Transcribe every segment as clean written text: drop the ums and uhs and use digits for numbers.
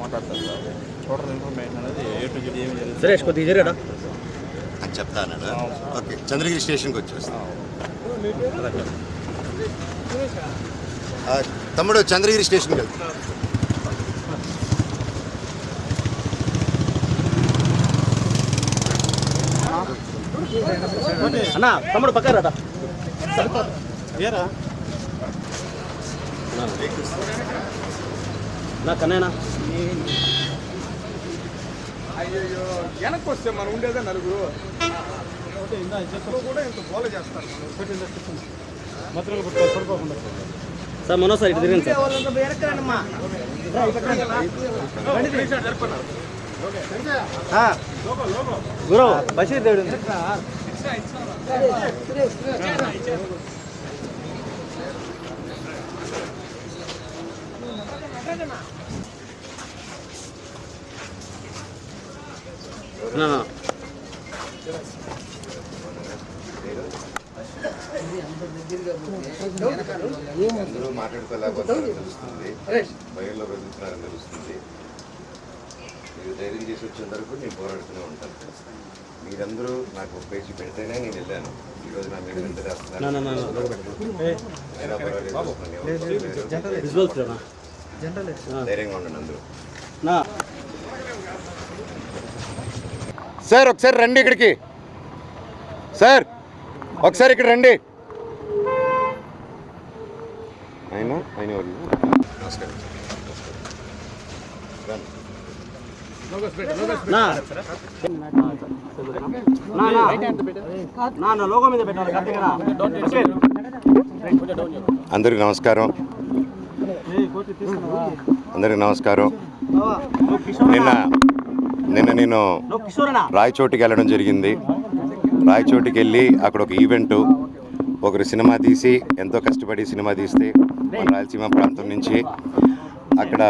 మాట్లాడతారు sir. Total information అనేది A to Z ఏమి జరిగింది సురేష్ కొద్దిగా జరిగాడా అని చెప్తాను. ఓకే, చంద్రగిరి స్టేషన్కి వచ్చేస్తాను. తమ్ముడు చంద్రగిరి స్టేషన్కి వెళ్తాను. అన్నా తమ్ముడు పక్కరాట నా కన్నయ్యనా అయ్యో వెనక్కి వస్తే మనం ఉండేదే నలుగురు కూడా ఇంత గోల చేస్తారు. సార్ మనోసారి ఇటు తిరిగింది సార్. గురు బషీర్ దేవుడు అందరూ మాట్లాడుకోలేకపోతారని తెలుస్తుంది, బయలులో బతుకుతున్నారని తెలుస్తుంది. మీరు ధైర్యం చేసి వచ్చేంత వరకు నేను పోరాడుతూనే ఉంటాను. మీరందరూ నాకు ఒక పేజీ పెడితేనే నేను వెళ్ళాను. ఈరోజు నా మీద ఎంత ధైర్యంగా ఉండండి అందరూ. సార్ ఒకసారి రండి ఇక్కడికి. సార్ ఒకసారి ఇక్కడ రండి. ఆయన నమస్కారం. అందరికి నమస్కారం. నిన్న నేను రాయచోటికి వెళ్ళడం జరిగింది. రాయచోటికి వెళ్ళి అక్కడ ఒక ఈవెంటు, ఒకరు సినిమా తీసి ఎంతో కష్టపడి సినిమా తీస్తే మన రాయలసీమ ప్రాంతం నుంచి అక్కడ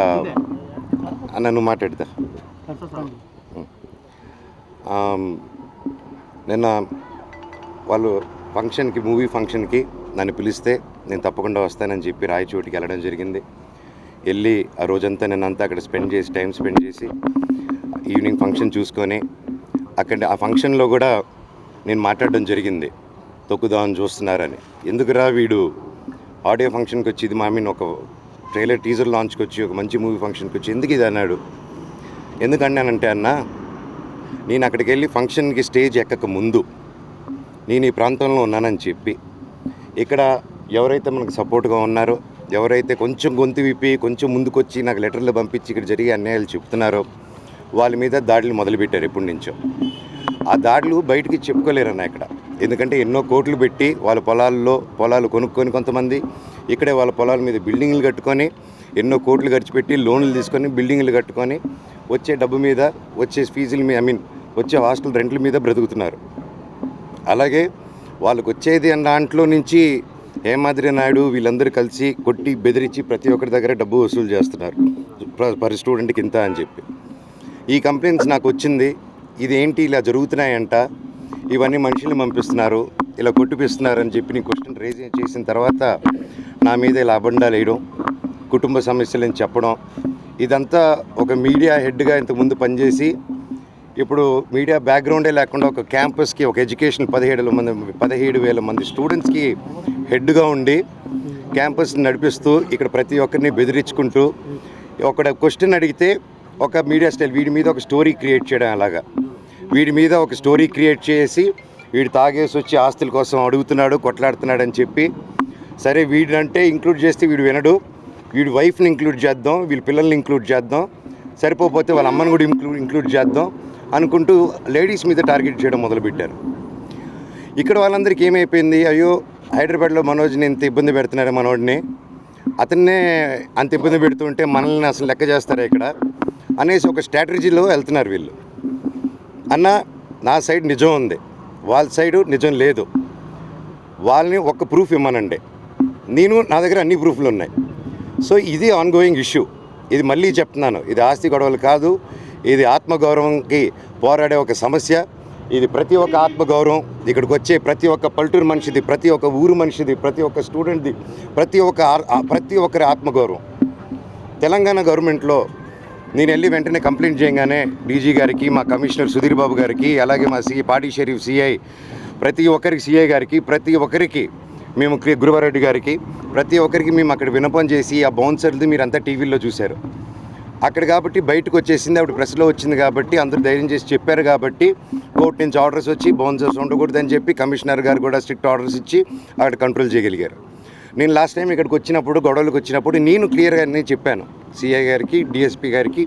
నన్ను మాట్లాడతా. నిన్న వాళ్ళు ఫంక్షన్కి, మూవీ ఫంక్షన్కి నన్ను పిలిస్తే నేను తప్పకుండా వస్తానని చెప్పి రాయచోటికి వెళ్ళడం జరిగింది. వెళ్ళి ఆ రోజంతా నిన్నంతా అక్కడ టైం స్పెండ్ చేసి ఈవినింగ్ ఫంక్షన్ చూసుకొని అక్కడ ఆ ఫంక్షన్లో కూడా నేను మాట్లాడడం జరిగింది, తొక్కుదామని చూస్తున్నారని. ఎందుకురా వీడు ఆడియో ఫంక్షన్కి వచ్చి, ఇది ఒక ట్రైలర్ టీజర్ లాంచ్కి వచ్చి, ఒక మంచి మూవీ ఫంక్షన్కి వచ్చి ఎందుకు ఇది అన్నాడు. ఎందుకన్నానంటే అన్న, నేను అక్కడికి వెళ్ళి ఫంక్షన్కి స్టేజ్ ఎక్కక ముందు నేను ఈ ప్రాంతంలో ఉన్నానని చెప్పి, ఇక్కడ ఎవరైతే మనకు సపోర్ట్గా ఉన్నారో, ఎవరైతే కొంచెం గొంతు విప్పి కొంచెం ముందుకొచ్చి నాకు లెటర్లు పంపించి ఇక్కడ జరిగే అన్యాయాలు చెప్తున్నారో వాళ్ళ మీద దాడులు మొదలుపెట్టారు ఎప్పటి నుంచో. ఆ దాడులు బయటికి చెప్పుకోలేరన్న ఇక్కడ. ఎందుకంటే ఎన్నో కోట్లు పెట్టి వాళ్ళ పొలాలు కొనుక్కొని, కొంతమంది ఇక్కడే వాళ్ళ పొలాల మీద బిల్డింగ్లు కట్టుకొని, ఎన్నో కోట్లు ఖర్చు పెట్టి లోన్లు తీసుకొని బిల్డింగ్లు కట్టుకొని వచ్చే డబ్బు మీద, వచ్చే ఫీజుల మీద, వచ్చే హాస్టల్ రెంట్ల మీద బ్రతుకుతున్నారు. అలాగే వాళ్ళకు వచ్చేది అన్న దాంట్లో నుంచి హేమాద్రి నాయుడు వీళ్ళందరూ కలిసి కొట్టి బెదిరించి ప్రతి ఒక్కరి దగ్గర డబ్బు వసూలు చేస్తున్నారు, పర్ స్టూడెంట్కి ఇంత అని చెప్పి. ఈ కంప్లైంట్స్ నాకు వచ్చింది, ఇదేంటి ఇలా జరుగుతున్నాయంట, ఇవన్నీ మనుషులు పంపిస్తున్నారు, ఇలా కొట్టిపిస్తున్నారు అని చెప్పి నేను క్వశ్చన్ రేజ్ చేసిన తర్వాత నా మీద ఇలా అబండాలు వేయడం, కుటుంబ సమస్యలని చెప్పడం, ఇదంతా ఒక మీడియా హెడ్గా ఇంతకుముందు పనిచేసి ఇప్పుడు మీడియా బ్యాక్గ్రౌండే లేకుండా ఒక క్యాంపస్కి, ఒక ఎడ్యుకేషన్ 17,000 మంది స్టూడెంట్స్కి హెడ్గా ఉండి క్యాంపస్ని నడిపిస్తూ ఇక్కడ ప్రతి ఒక్కరిని బెదిరించుకుంటూ, ఒక క్వశ్చన్ అడిగితే ఒక మీడియా స్టైల్, వీడి మీద ఒక స్టోరీ క్రియేట్ చేయడం, అలాగా వీడి మీద ఒక స్టోరీ క్రియేట్ చేసి వీడు తాగేసి వచ్చి ఆస్తుల కోసం అడుగుతున్నాడు, కొట్లాడుతున్నాడు అని చెప్పి, సరే వీడినంటే ఇంక్లూడ్ చేస్తే వీడు వినడు, వీడి వైఫ్ని ఇంక్లూడ్ చేద్దాం, వీళ్ళ పిల్లల్ని ఇంక్లూడ్ చేద్దాం, సరిపోతే వాళ్ళ అమ్మని కూడా ఇంక్లూడ్ చేద్దాం అనుకుంటూ లేడీస్ మీద టార్గెట్ చేయడం మొదలుపెట్టారు. ఇక్కడ వాళ్ళందరికీ ఏమైపోయింది, అయ్యో హైదరాబాద్లో మనోజ్ని ఎంత ఇబ్బంది పెడుతున్నారు, మనోడిని అతన్నే అంత ఇబ్బంది పెడుతుంటే మనల్ని అసలు లెక్క చేస్తారా ఇక్కడ అనేసి ఒక స్ట్రాటజీలో వెళ్తున్నారు వీళ్ళు. అన్న నా సైడ్ నిజం ఉంది, వాళ్ళ సైడు నిజం లేదు, వాళ్ళని ఒక్క ప్రూఫ్ ఇమ్మనండి, నా దగ్గర అన్ని ప్రూఫ్లు ఉన్నాయి. సో ఇది ఆన్గోయింగ్ ఇష్యూ. ఇది మళ్ళీ చెప్తున్నాను, ఇది ఆస్తి గొడవలు కాదు, ఇది ఆత్మగౌరవంకి పోరాడే ఒక సమస్య. ఇది ప్రతి ఒక్క ఆత్మగౌరవం, ఇక్కడికి వచ్చే ప్రతి ఒక్క పల్లెటూరు మనిషిది, ప్రతి ఒక్క ఊరు మనిషిది, ప్రతి ఒక్క స్టూడెంట్ది, ప్రతి ఒక్కరి ఆత్మగౌరవం. తెలంగాణ గవర్నమెంట్లో నేను వెళ్ళి వెంటనే కంప్లైంట్ చేయగానే డీజీ గారికి, మా కమిషనర్ సుధీర్ బాబు గారికి, అలాగే మా పాటి షరీఫ్ సిఐ, ప్రతి ఒక్కరికి సిఐ గారికి, ప్రతి ఒక్కరికి మేము గురువారెడ్డి గారికి, ప్రతి ఒక్కరికి మేము అక్కడ విన్నపం చేసి ఆ బౌన్సర్ది మీరంతా టీవీలో చూశారు అక్కడ. కాబట్టి బయటకు వచ్చేసింది, అప్పుడు ప్రెస్లో వచ్చింది కాబట్టి అందరూ ధైర్యం చేసి చెప్పారు కాబట్టి కోర్టు నుంచి ఆర్డర్స్ వచ్చి బౌన్సర్స్ ఉండకూడదని చెప్పి కమిషనర్ గారు కూడా స్ట్రిక్ట్ ఆర్డర్స్ ఇచ్చి అక్కడ కంట్రోల్ చేయగలిగారు. నేను లాస్ట్ టైం ఇక్కడికి వచ్చినప్పుడు, గొడవలకు వచ్చినప్పుడు నేను క్లియర్గా నేను చెప్పాను సిఐ గారికి, డిఎస్పీ గారికి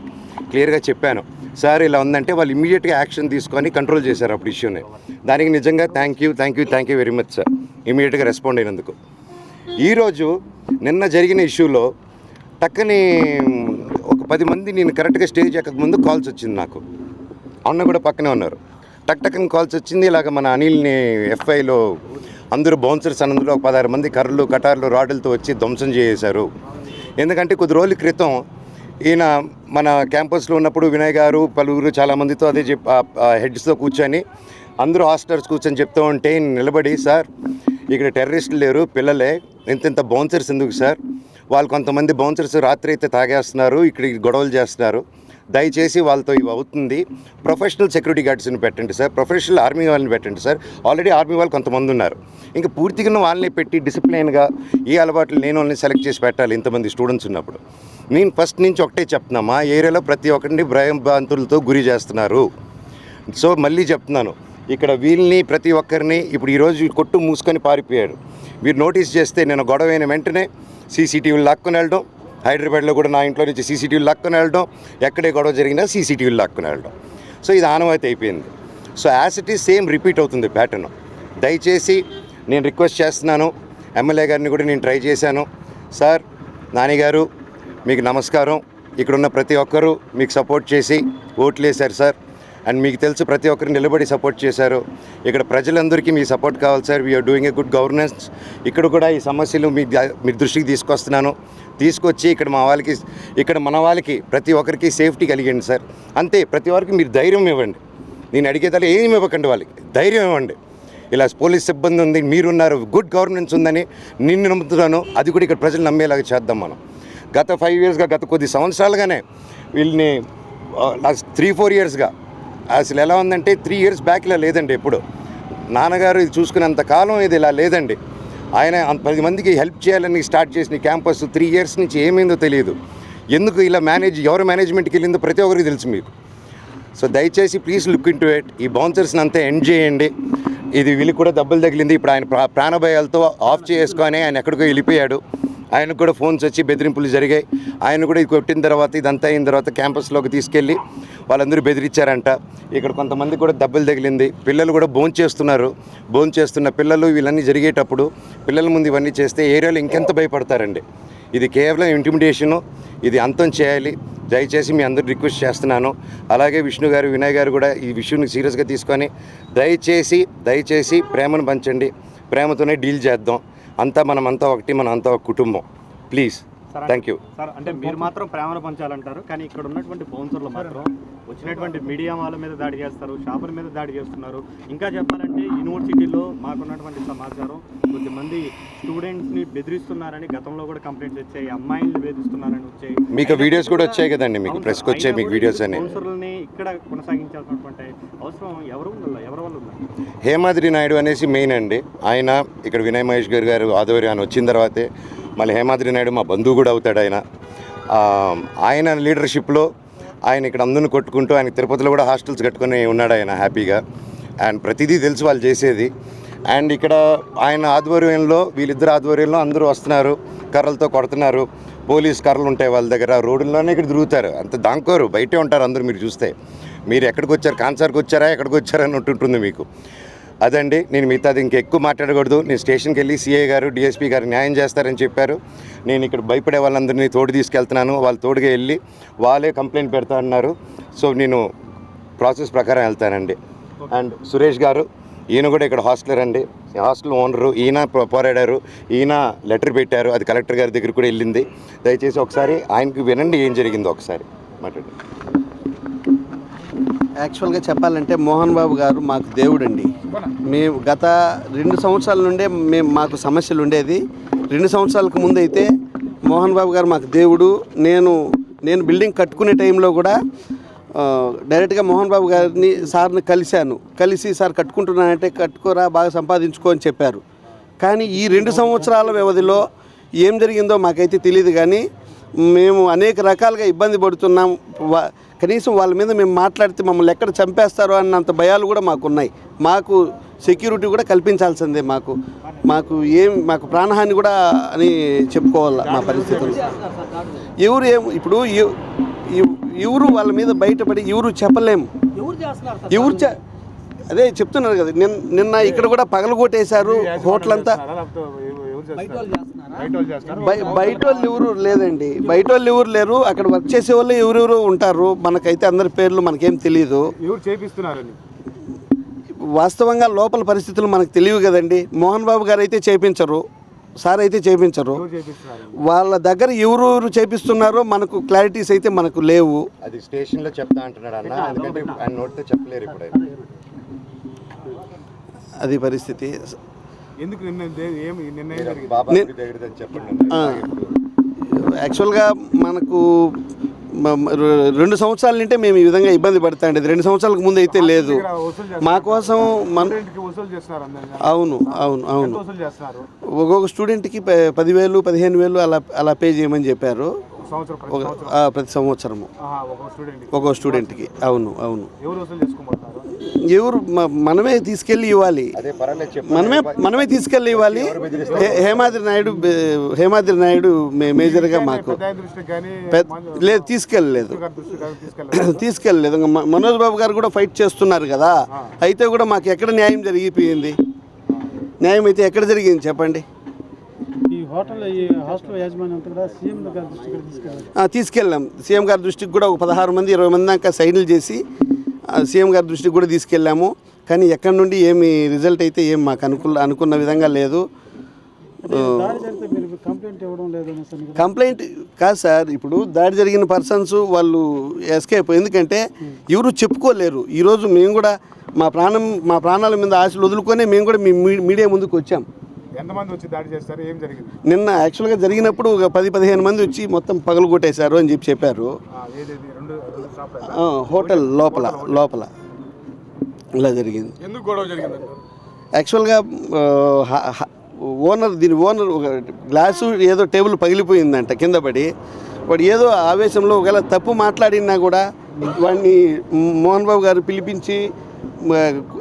క్లియర్గా చెప్పాను, సార్ ఇలా ఉందంటే వాళ్ళు ఇమ్మీడియట్గా యాక్షన్ తీసుకొని కంట్రోల్ చేశారు అప్పుడు ఇష్యూని. దానికి నిజంగా thank you very much sir, ఇమ్మీడియట్గా రెస్పాండ్ అయినందుకు. ఈరోజు నిన్న జరిగిన ఇష్యూలో టక్కని ఒక 10 మంది, నేను కరెక్ట్గా స్టేజ్ ఎక్కక ముందు కాల్స్ వచ్చింది నాకు, అన్న కూడా పక్కనే ఉన్నారు, టక్కని కాల్స్ వచ్చింది, ఇలాగ మన అనిల్ని ఎఫ్ఐలో అందరూ బౌన్సర్స్ అన్నందులో ఒక 16 మంది కర్రలు, కటార్లు, రాడ్లతో వచ్చి ధ్వంసం చేశారు. ఎందుకంటే కొద్ది రోజుల క్రితం ఈయన మన క్యాంపస్లో ఉన్నప్పుడు వినయ్ గారు పలువురు చాలామందితో అదే హెడ్స్తో కూర్చొని అందరూ హాస్టల్స్ కూర్చొని చెప్తూ ఉంటే నిలబడి, సార్ ఇక్కడ టెర్రరిస్టులు లేరు, పిల్లలే, ఇంత బౌన్సర్స్ ఎందుకు సార్, వాళ్ళు కొంతమంది బౌన్సర్స్ రాత్రి అయితే తాగేస్తున్నారు, ఇక్కడ గొడవలు చేస్తున్నారు, దయచేసి వాళ్ళతో ఇవి అవుతుంది, ప్రొఫెషనల్ సెక్యూరిటీ గార్డ్స్ని పెట్టండి సార్, ప్రొఫెషనల్ ఆర్మీ వాళ్ళని పెట్టండి సార్, ఆల్రెడీ ఆర్మీ వాళ్ళు కొంతమంది ఉన్నారు, ఇంకా పూర్తిగా వాళ్ళని పెట్టి డిసిప్లైన్గా ఈ అలవాట్లు నేను వాళ్ళని సెలెక్ట్ చేసి పెట్టాలి ఇంతమంది స్టూడెంట్స్ ఉన్నప్పుడు. నేను ఫస్ట్ నుంచి ఒకటే చెప్తున్నా, మా ఏరియాలో ప్రతి ఒక్కరిని భయభ్రాంతులతో గురి చేస్తున్నారు. సో మళ్ళీ చెప్తున్నాను, ఇక్కడ వీళ్ళని ప్రతి ఒక్కరిని ఇప్పుడు ఈరోజు కొట్టు మూసుకొని పారిపోయాడు, మీరు నోటీస్ చేస్తే నేను గొడవ అయిన వెంటనే సీసీటీవీలు లాక్కొని వెళ్ళడం, హైదరాబాద్లో కూడా నా ఇంట్లో నుంచి సీసీటీవీలు లాక్కొని వెళ్ళడం, ఎక్కడే గొడవ జరిగినా సీసీటీవీలు లాక్కొని వెళ్ళడం. సో ఇది ఆనవాయితీ అయిపోయింది. So as it is same repeat అవుతుంది ప్యాటర్న్. దయచేసి నేను రిక్వెస్ట్ చేస్తున్నాను, ఎమ్మెల్యే గారిని కూడా నేను ట్రై చేశాను, సార్ నానిగారు మీకు నమస్కారం, ఇక్కడున్న ప్రతి ఒక్కరూ మీకు సపోర్ట్ చేసి ఓట్లు వేశారు సార్, అండ్ మీకు తెలుసు ప్రతి ఒక్కరు నిలబడి సపోర్ట్ చేశారు, ఇక్కడ ప్రజలందరికీ మీ సపోర్ట్ కావాలి sir, we're doing a good governance. ఇక్కడ కూడా ఈ సమస్యలు మీ దృష్టికి తీసుకొస్తున్నాను, తీసుకొచ్చి ఇక్కడ మన వాళ్ళకి ప్రతి ఒక్కరికి సేఫ్టీ కలిగండి సార్, అంతే. ప్రతి ఒక్కరికి మీరు ధైర్యం ఇవ్వండి, నేను అడిగేదాన్ని ఏమి ఇవ్వకండి, వాళ్ళకి ధైర్యం ఇవ్వండి. ఇలా పోలీస్ సిబ్బంది ఉంది, మీరున్నారు, గుడ్ గవర్నెన్స్ ఉందని నిన్ను నమ్ముతున్నాను, అది కూడా ఇక్కడ ప్రజలు నమ్మేలాగా చేద్దాం మనం. గత 5 yearsగా, గత కొద్ది సంవత్సరాలుగానే వీళ్ళని 3-4 yearsగా అసలు ఎలా ఉందంటే 3 years బ్యాక్ ఇలా లేదండి. ఎప్పుడు నాన్నగారు ఇది చూసుకునేంత కాలం ఇది ఇలా లేదండి. ఆయన 10 మందికి హెల్ప్ చేయాలని స్టార్ట్ చేసిన క్యాంపస్ 3 years నుంచి ఏమైందో తెలియదు. ఎందుకు ఇలా ఎవరు మేనేజ్మెంట్కి వెళ్ళిందో ప్రతి ఒక్కరికి తెలుసు మీకు. సో దయచేసి please look in to it, ఈ బౌన్సర్స్ని అంతా ఎండ్ చేయండి. ఇది వీళ్ళకి కూడా దెబ్బలు తగిలింది, ఇప్పుడు ఆయన ప్రాణభయాలతో ఆఫ్ చేసుకొని ఆయన ఎక్కడికో వెళ్ళిపోయాడు. ఆయనకు కూడా ఫోన్స్ వచ్చి బెదిరింపులు జరిగాయి. ఆయన కూడా ఇది కొట్టిన తర్వాత, ఇదంతా అయిన తర్వాత క్యాంపస్లోకి తీసుకెళ్ళి వాళ్ళందరూ బెదిరించారంట. ఇక్కడ కొంతమంది కూడా దెబ్బలు తగిలింది. పిల్లలు కూడా భోంచేస్తున్న పిల్లలు వీళ్ళన్నీ జరిగేటప్పుడు పిల్లల ముందు ఇవన్నీ చేస్తే ఏరియాలో ఇంకెంత భయపడతారండి. ఇది కేవలం ఇంటిమిడేషను, ఇది అంతం చేయాలి. దయచేసి మీ అందరూ రిక్వెస్ట్ చేస్తున్నాను. అలాగే విష్ణు గారు, వినయ్ గారు కూడా ఈ విషయాన్ని సీరియస్గా తీసుకొని దయచేసి ప్రేమను పంచండి, ప్రేమతోనే డీల్ చేద్దాం. మనమంతా ఒకటి, మనంతా ఒక కుటుంబం. Please, thank you sir. అంటే మీరు మాత్రం ప్రేమను పంచాలంటారు, కానీ ఇక్కడ ఉన్నటువంటి బౌన్సర్లు మాత్రం వచ్చినటువంటి మీడియా వాళ్ళ మీద దాడి చేస్తారు, షాపుల మీద దాడి చేస్తున్నారు. ఇంకా చెప్పాలంటే యూనివర్సిటీలో మాకున్నటువంటి సమాచారం కొద్దిమంది స్టూడెంట్స్ని బెదిరిస్తున్నారని గతంలో కూడా కంప్లైంట్స్ వచ్చాయి, అమ్మాయిల్ని బెదిరిస్తున్నారని వచ్చాయి. మీకు వీడియోస్ కూడా వచ్చాయి కదండి, మీకు ప్రెస్కి వచ్చాయి మీకు వీడియోస్ అని. బౌన్సర్లని ఇక్కడ కొనసాగించాల్సినటువంటి అవసరం ఎవరి వల్ల ఉన్నారు? హేమాద్రి నాయుడు అనేసి మెయిన్ అండి. ఆయన ఇక్కడ వినయ్ మహేష్ గారు ఆధ్వర్యాన్ని వచ్చిన తర్వాతే మళ్ళీ హేమాద్రి నాయుడు మా బంధువు కూడా అవుతాడు. ఆయన లీడర్షిప్లో ఆయన ఇక్కడ అందరిని కొట్టుకుంటూ, ఆయన తిరుపతిలో కూడా హాస్టల్స్ కట్టుకొని ఉన్నాడు ఆయన హ్యాపీగా. అండ్ ప్రతిదీ తెలుసు వాళ్ళు చేసేది. అండ్ ఇక్కడ ఆయన ఆధ్వర్యంలో, వీళ్ళిద్దరు ఆధ్వర్యంలో అందరూ వస్తున్నారు, కర్రలతో కొడుతున్నారు. పోలీస్ కర్రలు ఉంటాయి వాళ్ళ దగ్గర, రోడ్డుల్లోనే ఇక్కడ తిరుగుతారు, అంత దాంకోరు, బయటే ఉంటారు అందరూ. మీరు చూస్తే మీరు ఎక్కడికి వచ్చారు, కాన్సార్కి వచ్చారా, ఎక్కడికి వచ్చారని ఉంటుంటుంది మీకు. అదండి, నేను మిగతాది ఇంకెక్కువ మాట్లాడకూడదు. నేను స్టేషన్కి వెళ్ళి సిఐ గారు, డిఎస్పీ గారు న్యాయం చేస్తారని చెప్పారు. నేను ఇక్కడ భయపడే వాళ్ళందరినీ తోడు తీసుకెళ్తున్నాను, వాళ్ళు తోడుగా వెళ్ళి వాళ్ళే కంప్లైంట్ పెడతా అన్నారు. సో నేను ప్రాసెస్ ప్రకారం వెళ్తానండి. అండ్ సురేష్ గారు, ఈయన కూడా ఇక్కడ హాస్టలర్ అండి, హాస్టల్ ఓనరు. ఈయన పోరాడారు, ఈయన లెటర్ పెట్టారు, అది కలెక్టర్ గారి దగ్గర కూడా వెళ్ళింది. దయచేసి ఒకసారి ఆయనకి వినండి ఏం జరిగిందో ఒకసారి మాట్లాడండి. యాక్చువల్గా చెప్పాలంటే మోహన్ బాబు గారు మాకు దేవుడండి. మేము గత 2 సంవత్సరాల నుండే మాకు సమస్యలు ఉండేది. 2 సంవత్సరాలకు ముందు అయితే మోహన్ బాబు గారు మాకు దేవుడు. నేను బిల్డింగ్ కట్టుకునే టైంలో కూడా డైరెక్ట్గా మోహన్ బాబు గారిని సార్ని కలిసి సార్ కట్టుకుంటున్నానంటే కట్టుకోరా బాగా సంపాదించుకో అని చెప్పారు. కానీ ఈ 2 సంవత్సరాల వ్యవధిలో ఏం జరిగిందో మాకైతే తెలియదు. కానీ మేము అనేక రకాలుగా ఇబ్బంది పడుతున్నాం. కనీసం వాళ్ళ మీద మేము మాట్లాడితే మమ్మల్ని ఎక్కడ చంపేస్తారో అన్నంత భయాలు కూడా మాకున్నాయి. మాకు సెక్యూరిటీ కూడా కల్పించాల్సిందే. మాకు ప్రాణహాని కూడా అని చెప్పుకోవాలి మా పరిస్థితులు. ఇప్పుడు ఎవరు వాళ్ళ మీద బయటపడి ఎవరు చెప్పలేము. అదే చెప్తున్నారు కదా, నిన్న ఇక్కడ కూడా పగలగొట్టేశారు హోటల్ అంతా. బయట వాళ్ళు ఎవరు లేదండి, బయట వాళ్ళు ఎవరు లేరు. అక్కడ వర్క్ చేసే వాళ్ళు ఎవరెవరు ఉంటారు. మనకైతే అందరి పేర్లు మనకేం తెలియదు. వాస్తవంగా లోపల పరిస్థితులు మనకు తెలియవు కదండి. మోహన్ బాబు గారు అయితే చేయించరు, సార్ అయితే చేయించరు. వాళ్ళ దగ్గర ఎవరు చేపిస్తున్నారో మనకు క్లారిటీస్ అయితే మనకు లేవు. అది స్టేషన్లో చెప్తా అంటున్నాడు అన్న, ఎందుకంటే ఆయన నోటితో చెప్పలేరు ఇప్పుడు. అది పరిస్థితి. యాక్చువల్గా మనకు 2 సంవత్సరాల నుంటే మేము ఈ విధంగా ఇబ్బంది పడతాండి. 2 సంవత్సరాలకు ముందు అయితే లేదు. మా కోసం అవును ఒక్కొక్క స్టూడెంట్కి 10,000 15,000 అలా పే చేయమని చెప్పారు ప్రతి సంవత్సరము ఒక్కొక్క స్టూడెంట్కి. అవును ఎవరు మనమే తీసుకెళ్ళి ఇవ్వాలి, మనమే తీసుకెళ్ళి ఇవ్వాలి. హేమాద్రి నాయుడు మేజర్గా మాకు లేదు, తీసుకెళ్ళలేదు. మనోజ్ బాబు గారు కూడా ఫైట్ చేస్తున్నారు కదా. అయితే కూడా మాకు ఎక్కడ న్యాయం జరిగిపోయింది? న్యాయం అయితే ఎక్కడ జరిగింది చెప్పండి? తీసుకెళ్ళాం. సీఎం గారి దృష్టికి కూడా ఒక 16 మంది 20 మంది దాకా సైన్లు చేసి సీఎం గారి దృష్టికి కూడా తీసుకెళ్ళాము. కానీ ఎక్కడి నుండి ఏమి రిజల్ట్ అయితే ఏం మాకు అనుకున్న విధంగా లేదు. కంప్లైంట్ కాదు సార్, ఇప్పుడు దాడి జరిగిన పర్సన్స్ వాళ్ళు ఎస్కేప్. ఎందుకంటే ఎవరు చెప్పుకోలేరు. ఈరోజు మేము కూడా మా ప్రాణాల మీద ఆశలు వదులుకొని మేము కూడా మీడియా ముందుకు వచ్చాం. ఎంతమంది వచ్చి దాడి చేస్తారు? ఏం జరిగింది? నిన్న యాక్చువల్గా జరిగినప్పుడు ఒక 10-15 మంది వచ్చి మొత్తం పగలగొట్టేశారు అని చెప్పారు. హోటల్ లోపల ఇలా జరిగింది. ఎందుకు గొడవ జరిగింది? యాక్చువల్గా దీని ఓనర్ ఒక గ్లాసు ఏదో టేబుల్ పగిలిపోయిందంట కింద పడి. వాడు ఏదో ఆవేశంలో ఒకవేళ తప్పు మాట్లాడినా కూడా వాడిని మోహన్ బాబు గారు పిలిపించి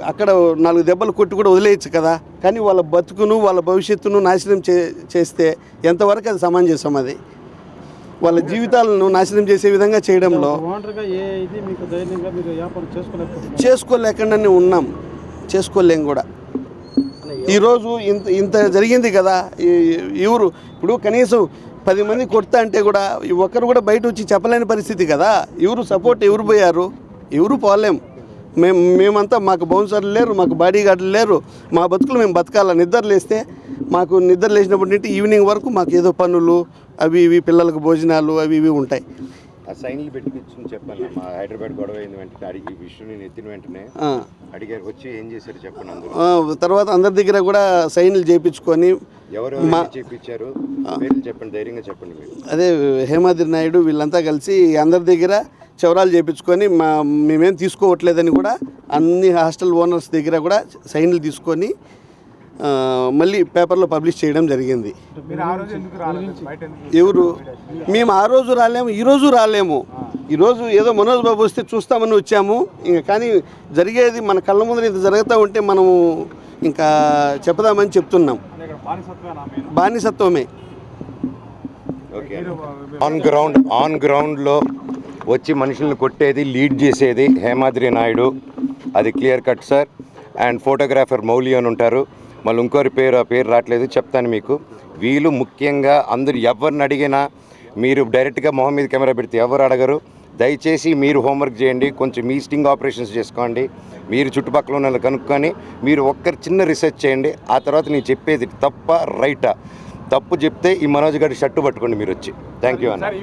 అక్కడ 4 దెబ్బలు కొట్టి కూడా వదిలేయచ్చు కదా. కానీ వాళ్ళ బతుకును వాళ్ళ భవిష్యత్తును నాశనం చేస్తే ఎంతవరకు అది సమంజసం? అది వాళ్ళ జీవితాలను నాశనం చేసే విధంగా చేయడంలో చేసుకోలేకుండానే ఉన్నాం, చేసుకోలేం కూడా. ఈరోజు ఇంత జరిగింది కదా. ఎవరు ఇప్పుడు కనీసం 10 మంది కొడతా అంటే కూడా ఒక్కరు కూడా బయట వచ్చి చెప్పలేని పరిస్థితి కదా. ఎవరు సపోర్ట్ ఎవరు పోయారు? ఎవరు పోలేం. మేమంతా మాకు బౌన్సర్లు లేరు, మాకు బాడీ గార్డులు లేరు. మా బతుకులు మేము బతకాల. నిద్ర లేచినప్పటి నుండి ఈవినింగ్ వరకు మాకు ఏదో పనులు అవి ఇవి, పిల్లలకు భోజనాలు అవి ఇవి ఉంటాయి. ఆ సైన్లు పెట్టి చెప్పాను. మా హైదరాబాద్ గొడవ అయింది వెంటనే అడిగి విషయం నేను ఎత్తిన వెంటనే అడిగారు, వచ్చి ఏం చేశారు చెప్పండి. తర్వాత అందరి దగ్గర కూడా సైన్లు చేయించుకొని ఎవరు చేయించారు చెప్పండి, ధైర్యంగా చెప్పండి మీరు. అదే హేమాద్రి నాయుడు వీళ్ళంతా కలిసి అందరి దగ్గర చవరాలు చేయించుకొని మేమేం తీసుకోవట్లేదని కూడా అన్ని హాస్టల్ ఓనర్స్ దగ్గర కూడా సైన్లు తీసుకొని మళ్ళీ పేపర్లో పబ్లిష్ చేయడం జరిగింది. ఎవరు? మేము ఆ రోజు రాలేము, ఈరోజు రాలేము. ఈరోజు ఏదో మనోజ్ బాబు వస్తే చూస్తామని వచ్చాము. ఇంకా కానీ జరిగేది మన కళ్ళ ముందర ఇంత జరుగుతూ ఉంటే మనము ఇంకా చెప్పదామని చెప్తున్నాం. బానిసత్వమే. ఆన్ గ్రౌండ్లో వచ్చి మనుషులను కొట్టేది, లీడ్ చేసేది హేమాద్రి నాయుడు. అది clear cut sir. And photographer Mouli అని ఉంటారు. మళ్ళీ ఇంకోరి పేరు రావట్లేదు, చెప్తాను మీకు. వీళ్ళు ముఖ్యంగా అందరు ఎవరిని అడిగినా మీరు డైరెక్ట్గా మొహం మీద కెమెరా పెడితే ఎవరు అడగరు. దయచేసి మీరు హోంవర్క్ చేయండి, కొంచెం మీ స్టింగ్ ఆపరేషన్స్ చేసుకోండి. మీరు చుట్టుపక్కల ఉన్న కనుక్కొని మీరు ఒక్కరు చిన్న రీసెర్చ్ చేయండి. ఆ తర్వాత నేను చెప్పేది తప్ప రైటా. తప్పు చెప్తే ఈ మనోజ్ గారి షర్టు పట్టుకోండి మీరు వచ్చి. థ్యాంక్ యూ అన్న.